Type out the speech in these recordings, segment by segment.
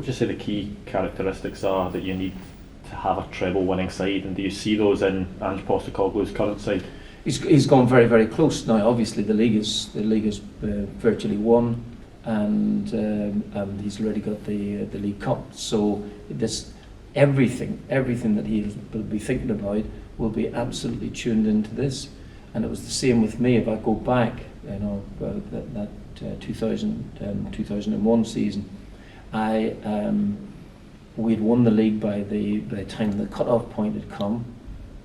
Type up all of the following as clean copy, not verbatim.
would you say the key characteristics are that you need to have a treble winning side, and do you see those in Ange Postecoglou's current side? He's gone very, very close now. Obviously, the league is virtually won, and he's already got the League Cup. So everything that he will be thinking about will be absolutely tuned into this. And it was the same with me. If I go back, that 2001 season, we'd won the league by the time the cut-off point had come.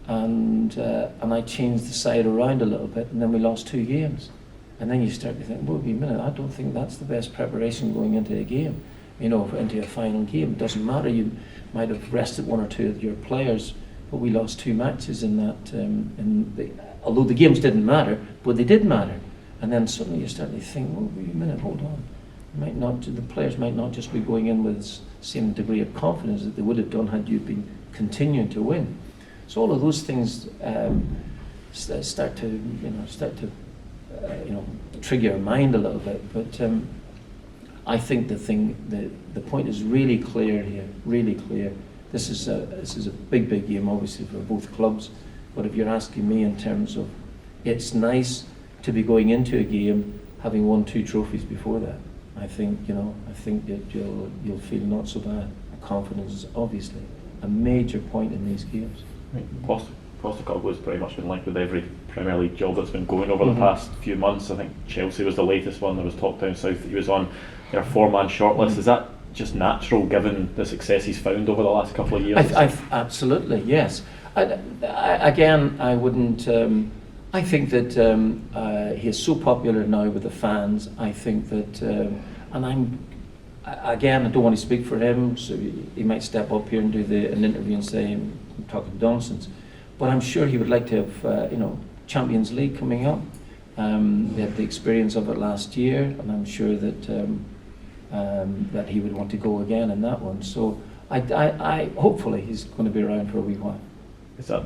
And I changed the side around a little bit, and then we lost 2 games. And then you start to think, well, wait a minute, I don't think that's the best preparation going into a game, into a final game. It doesn't matter, you might have rested 1 or 2 of your players, but we lost 2 matches in that, although the games didn't matter, but they did matter. And then suddenly you start to think, well, wait a minute, hold on. The players might not just be going in with the same degree of confidence that they would have done had you been continuing to win. So all of those things start to trigger your mind a little bit. But I think the point is really clear here. Really clear. This is a big game, obviously, for both clubs. But if you're asking me in terms of, it's nice to be going into a game having won 2 trophies before that. I think that you'll feel not so bad. Confidence is obviously a major point in these games. Postecoglou's pretty much been linked with every Premier League job that's been going over the past few months. I think Chelsea was the latest one. There was talk down south that he was on their 4-man shortlist. Is that just natural given the success he's found over the last couple of years? Absolutely, yes. I wouldn't. I think that he is so popular now with the fans. I think that, I don't want to speak for him, so he might step up here and do an interview and say I'm talking nonsense. But I'm sure he would like to have, Champions League coming up. They had the experience of it last year, and I'm sure that that he would want to go again in that one. So I hopefully he's going to be around for a wee while. Is that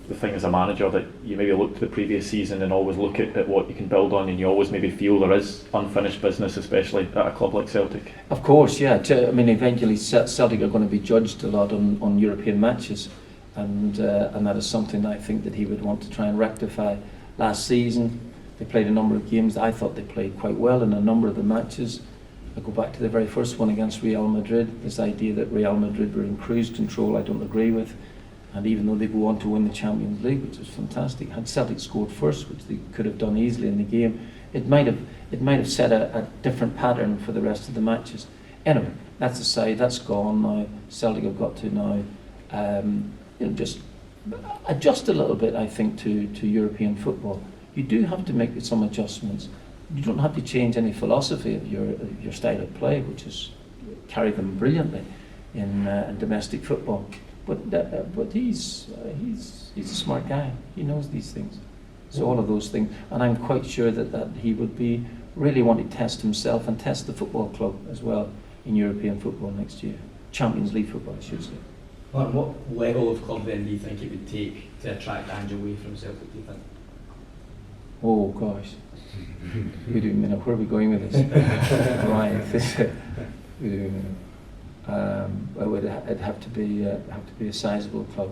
the thing as a manager, that you maybe look to the previous season and always look at what you can build on, and you always maybe feel there is unfinished business, especially at a club like Celtic? Of course, yeah. Eventually Celtic are going to be judged a lot on European matches, and that is something I think that he would want to try and rectify. Last season, they played a number of games. I thought they played quite well in a number of the matches. I go back to the very first one against Real Madrid. This idea that Real Madrid were in cruise control, I don't agree with. And even though they go on to win the Champions League, which is fantastic, had Celtic scored first, which they could have done easily in the game, it might have set a different pattern for the rest of the matches. Anyway, that's aside, that's gone now. Celtic have got to now just adjust a little bit, I think, to European football. You do have to make some adjustments. You don't have to change any philosophy of your style of play, which is carry them brilliantly in domestic football. But he's a smart guy. He knows these things. So all of those things, and I'm quite sure that he would be really want to test himself and test the football club as well in European football next year. Champions League football, I should say. Well, what level of club then do you think it would take to attract Ange away from Celtic, do you think? Oh gosh. Wait a minute, where are we going with this? Right. It'd have to be a sizable club,